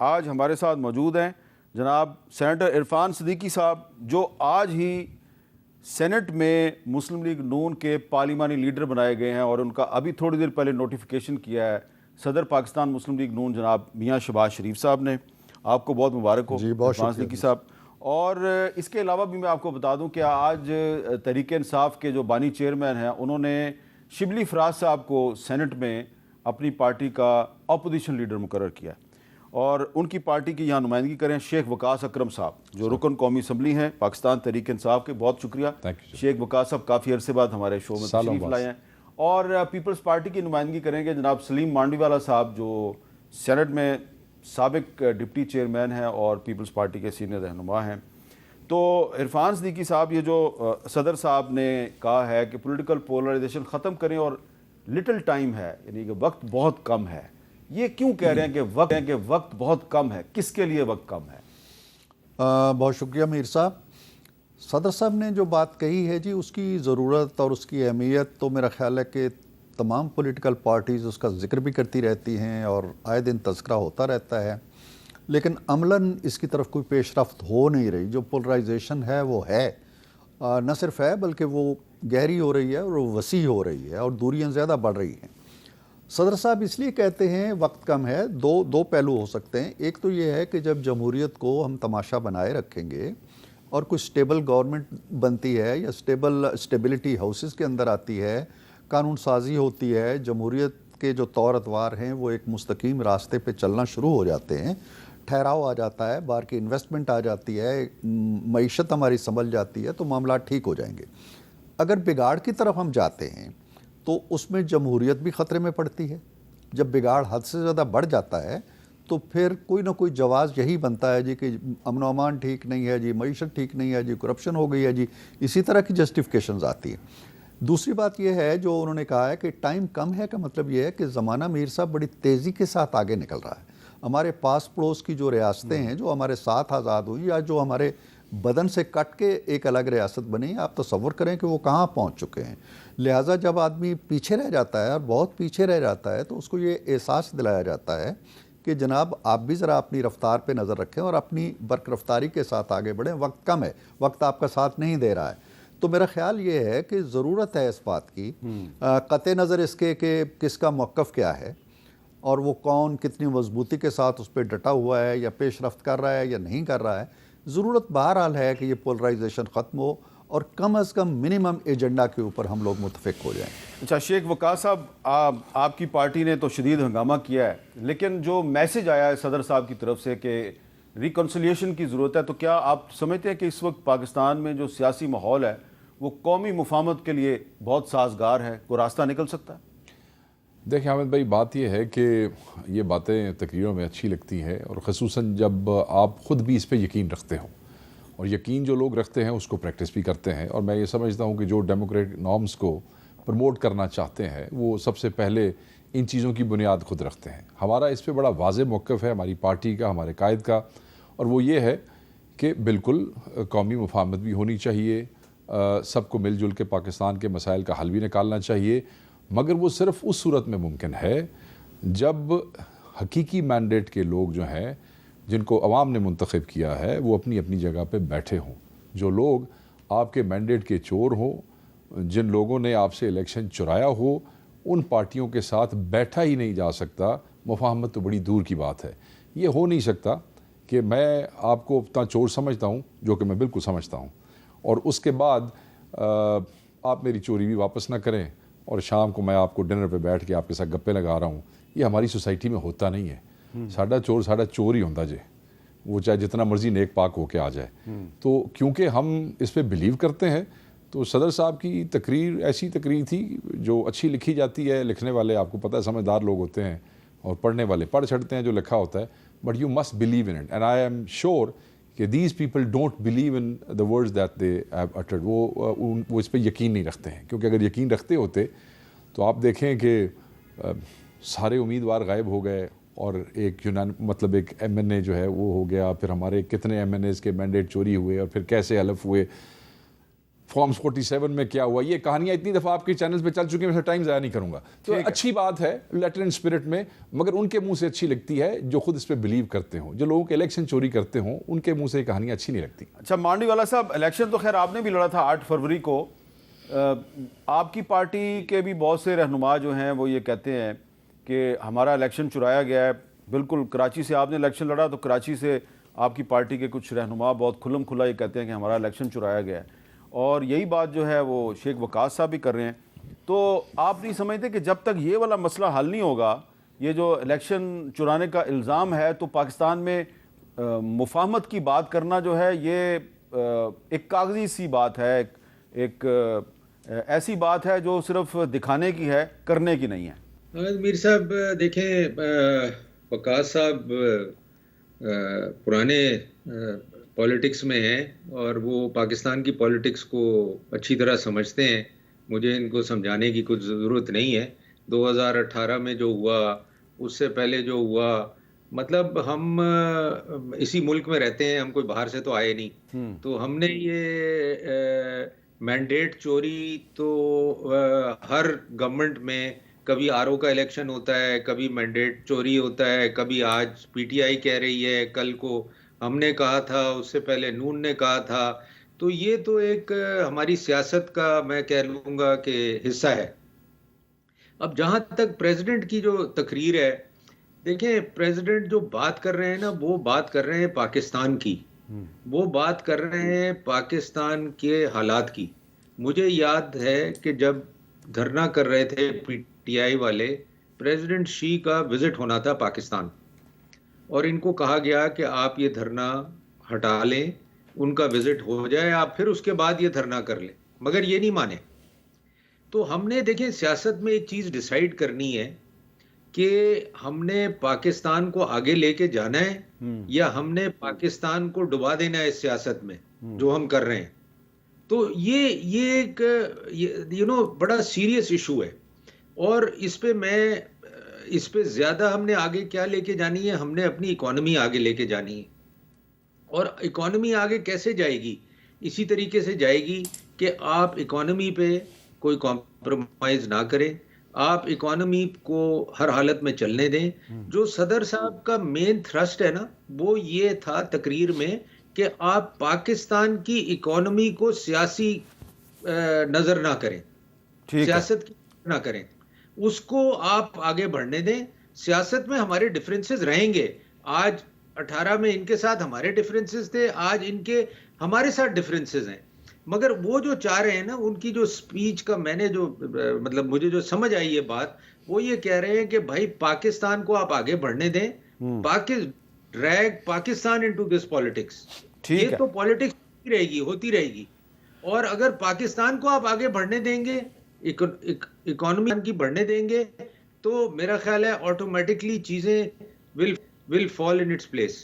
आज हमारे साथ मौजूद हैं जनाब सेनेटर इरफान सिद्दीकी साहब, जो आज ही सेनेट में मुस्लिम लीग नून के पार्लिमानी लीडर बनाए गए हैं और उनका अभी थोड़ी देर पहले नोटिफिकेशन किया है सदर पाकिस्तान मुस्लिम लीग नून जनाब मियाँ शहबाज शरीफ साहब ने। आपको बहुत मुबारक हो जी, बहुत इरफान सिद्दीकी साहब। और इसके अलावा भी मैं आपको बता दूं कि आज तहरीक इंसाफ के जो बानी चेयरमैन हैं उन्होंने शिबली फराज साहब को सेनेट में अपनी पार्टी का अपोजिशन लीडर मुकर्रर किया और उनकी पार्टी की यहाँ नुमाइंदगी करें शेख वकास अकरम साहब, जो रुकन कौमी असम्बली हैं पाकिस्तान तहरीक इंसाफ के। बहुत शुक्रिया शेख वकास साहब, काफ़ी अरसे बाद हमारे शो में तशरीफ लाए हैं। और पीपल्स पार्टी की नुमाइंदगी करेंगे जनाब सलीम मांडीवाला साहब, जो सेनेट में साबिक डिप्टी चेयरमैन हैं और पीपल्स पार्टी के सीनियर रहनुमा हैं। तो इरफान सिद्दीकी साहब, ये जो सदर साहब ने कहा है कि पॉलिटिकल पोलराइजेशन ख़त्म करें और लिटिल टाइम है, यानी कि वक्त बहुत कम है, ये क्यों कह रहे हैं कि वक्त बहुत कम है? किसके लिए वक्त कम है? बहुत शुक्रिया मीर साहब। सदर साहब ने जो बात कही है जी, उसकी ज़रूरत और उसकी अहमियत तो मेरा ख्याल है कि तमाम पॉलिटिकल पार्टीज़ उसका जिक्र भी करती रहती हैं और आए दिन तज़किरा होता रहता है, लेकिन अमलन इसकी तरफ कोई पेशरफ्त हो नहीं रही। जो पोलराइजेशन है वो है, न सिर्फ है बल्कि वो गहरी हो रही है और वो वसी हो रही है और दूरियां ज़्यादा बढ़ रही हैं। सदर साहब इसलिए कहते हैं वक्त कम है, दो पहलू हो सकते हैं। एक तो ये है कि जब जमहूरियत को हम तमाशा बनाए रखेंगे और कुछ स्टेबल गवर्नमेंट बनती है या स्टेबिलिटी हाउसेस के अंदर आती है, कानून साजी होती है, जमहूरियत के जो तौर अतवार हैं वो एक मुस्तकीम रास्ते पे चलना शुरू हो जाते हैं, ठहराव आ जाता है, बाहर की इन्वेस्टमेंट आ जाती है, मईशत हमारी संभल जाती है, तो मामला ठीक हो जाएंगे। अगर बिगाड़ की तरफ हम जाते हैं तो उसमें जमहूरियत भी ख़तरे में पड़ती है। जब बिगाड़ हद से ज़्यादा बढ़ जाता है तो फिर कोई ना कोई जवाज़ यही बनता है जी कि अमन अमान ठीक नहीं है जी, मईशत ठीक नहीं है जी, करप्शन हो गई है जी, इसी तरह की जस्टिफिकेशंस आती है। दूसरी बात यह है जो उन्होंने कहा है कि टाइम कम है का मतलब यह है कि ज़माना मीर साहब बड़ी तेज़ी के साथ आगे निकल रहा है। हमारे पास पड़ोस की जो रियासतें हैं जो हमारे साथ आज़ाद हुई या जो हमारे बदन से कट के एक अलग रियासत बनी, आप तसव्वुर करें कि वो कहाँ पहुँच चुके हैं। लिहाजा जब आदमी पीछे रह जाता है और बहुत पीछे रह जाता है तो उसको ये एहसास दिलाया जाता है कि जनाब आप भी ज़रा अपनी रफ्तार पे नज़र रखें और अपनी बरक रफ्तारी के साथ आगे बढ़ें। वक्त कम है, वक्त आपका साथ नहीं दे रहा है। तो मेरा ख्याल ये है कि ज़रूरत है इस बात की, कते नज़र इसके कि किसका मौक़िफ़ क्या है और वो कौन कितनी मजबूती के साथ उस पर डटा हुआ है या पेश रफ्त कर रहा है या नहीं कर रहा है। ज़रूरत बहरहाल है कि ये पोलराइजेशन ख़त्म हो और कम अज़ कम मिनिमम एजेंडा के ऊपर हम लोग मुतफ़िक हो जाएं। अच्छा शेख वकास साहब, आपकी पार्टी ने तो शदीद हंगामा किया है, लेकिन जो मैसेज आया है सदर साहब की तरफ से कि रिकन्सिलिएशन की ज़रूरत है, तो क्या आप समझते हैं कि इस वक्त पाकिस्तान में जो सियासी माहौल है वो कौमी मुफाहमत के लिए बहुत साजगार है? कोई रास्ता निकल सकता है? देखिए हामिद भाई, बात यह है कि ये बातें तकरीरों में अच्छी लगती हैं और ख़ुसूसन जब आप ख़ुद भी इस पर यकीन रखते हो, और यकीन जो लोग रखते हैं उसको प्रैक्टिस भी करते हैं। और मैं ये समझता हूँ कि जो डेमोक्रेटिक नॉर्म्स को प्रमोट करना चाहते हैं वो सबसे पहले इन चीज़ों की बुनियाद खुद रखते हैं। हमारा इस पर बड़ा वाज़ेह मौक़िफ़ है हमारी पार्टी का, हमारे कायद का, और वो ये है कि बिल्कुल कौमी मुफाहमत भी होनी चाहिए, सबको मिलजुल के पाकिस्तान के मसाइल का हल भी निकालना चाहिए, मगर वो सिर्फ़ उस सूरत में मुमकिन है जब हकीकी मैंडेट के लोग जो हैं, जिनको अवाम ने मुंतखब किया है, वो अपनी अपनी जगह पे बैठे हों। जो लोग आपके मैंडेट के चोर हों, जिन लोगों ने आपसे इलेक्शन चुराया हो, उन पार्टियों के साथ बैठा ही नहीं जा सकता। मुफाहमत तो बड़ी दूर की बात है। ये हो नहीं सकता कि मैं आपको उतना चोर समझता हूँ, जो कि मैं बिल्कुल समझता हूँ, और उसके बाद आप मेरी चोरी भी वापस ना करें और शाम को मैं आपको डिनर पे बैठ के आपके साथ गप्पे लगा रहा हूँ। ये हमारी सोसाइटी में होता नहीं है। साडा चोर ही होता जे, वो चाहे जितना मर्जी नेक पाक होके आ जाए। तो क्योंकि हम इस पे बिलीव करते हैं, तो सदर साहब की तकरीर ऐसी तकरीर थी जो अच्छी लिखी जाती है। लिखने वाले आपको पता है समझदार लोग होते हैं और पढ़ने वाले पढ़ छड़ते हैं जो लिखा होता है, but you must believe in it, and I am sure कि these people don't believe in the words that they have uttered. वो इस पर यकीन नहीं रखते हैं, क्योंकि अगर यकीन रखते होते तो आप देखें कि सारे उम्मीदवार गायब हो गए और एक मतलब एक MNA जो है वो हो गया, फिर हमारे कितने MNAs के मैंडेट चोरी हुए और फिर कैसे हलफ हुए। फॉर्म्स 47 में क्या हुआ, ये कहानियां इतनी दफ़ा आपके चैनल पे चल चुकी हैं, मैं टाइम ज़ाया नहीं करूंगा। तो अच्छी बात है लेटर इन स्पिरिट में, मगर उनके मुंह से अच्छी लगती है जो खुद इस पर बिलीव करते हों, जो लोगों के इलेक्शन चोरी करते हों, उनके मुंह से कहानियां अच्छी नहीं लगती। अच्छा मांडीवाला साहब, इलेक्शन तो खैर आपने भी लड़ा था 8 फरवरी को। आपकी पार्टी के भी बहुत से रहनुमा जो हैं वो ये कहते हैं कि हमारा इलेक्शन चुराया गया है। बिल्कुल कराची से आपने इलेक्शन लड़ा तो कराची से आपकी पार्टी के कुछ रहनुमा बहुत खुल्लम खुला ये कहते हैं कि हमारा इलेक्शन चुराया गया है, और यही बात जो है वो शेख वकास साहब भी कर रहे हैं। तो आप नहीं समझते कि जब तक ये वाला मसला हल नहीं होगा, ये जो इलेक्शन चुराने का इल्ज़ाम है, तो पाकिस्तान में मुफाहमत की बात करना जो है ये एक कागजी सी बात है, एक ऐसी बात है जो सिर्फ दिखाने की है, करने की नहीं है। मीर साहब देखें, वकास साहब पुराने पॉलिटिक्स में हैं और वो पाकिस्तान की पॉलिटिक्स को अच्छी तरह समझते हैं। मुझे इनको समझाने की कुछ ज़रूरत नहीं है। 2018 में जो हुआ, उससे पहले जो हुआ, मतलब हम इसी मुल्क में रहते हैं, हम कोई बाहर से तो आए नहीं। तो हमने ये मैंडेट चोरी तो हर गवर्नमेंट में कभी आरओ का इलेक्शन होता है, कभी मैंडेट चोरी होता है, कभी आज पीटीआई कह रही है, कल को हमने कहा था, उससे पहले नून ने कहा था। तो ये तो एक हमारी सियासत का मैं कह लूँगा कि हिस्सा है। अब जहाँ तक प्रेसिडेंट की जो तकरीर है, देखें प्रेसिडेंट जो बात कर रहे हैं ना, वो बात कर रहे हैं पाकिस्तान की, वो बात कर रहे हैं पाकिस्तान के हालात की। मुझे याद है कि जब धरना कर रहे थे पीटीआई वाले, प्रेसिडेंट शी का विजिट होना था पाकिस्तान और इनको कहा गया कि आप ये धरना हटा लें, उनका विजिट हो जाए, आप फिर उसके बाद ये धरना कर लें, मगर ये नहीं माने। तो हमने देखें सियासत में एक चीज़ डिसाइड करनी है कि हमने पाकिस्तान को आगे लेके जाना है या हमने पाकिस्तान को डुबा देना है इस सियासत में जो हम कर रहे हैं। तो ये एक बड़ा सीरियस इशू है और इस पे ज़्यादा हमने आगे क्या लेके जानी है, हमने अपनी इकोनॉमी आगे लेके जानी है। और इकोनॉमी आगे कैसे जाएगी? इसी तरीके से जाएगी कि आप इकोनॉमी पे कोई कॉम्प्रोमाइज़ ना करें, आप इकोनॉमी को हर हालत में चलने दें। जो सदर साहब का मेन थ्रस्ट है ना, वो ये था तकरीर में कि आप पाकिस्तान की इकोनॉमी को सियासी नज़र ना करें, सियासत की ना करें, उसको आप आगे बढ़ने दें। सियासत में हमारे डिफरेंसेस रहेंगे। आज 18 में इनके साथ हमारे डिफरेंसेस थे, आज इनके हमारे साथ डिफरेंसेस हैं, मगर वो जो चाह रहे हैं ना, उनकी जो स्पीच का मैंने जो मतलब मुझे जो समझ आई ये बात, वो ये कह रहे हैं कि भाई पाकिस्तान को आप आगे बढ़ने दें, drag Pakistan into this politics. ये तो पॉलिटिक्स होती रहेगी। और अगर पाकिस्तान को आप आगे बढ़ने देंगे, इकोनॉमी की बढ़ने देंगे, तो मेरा ख्याल है ऑटोमेटिकली चीजें will fall in its place.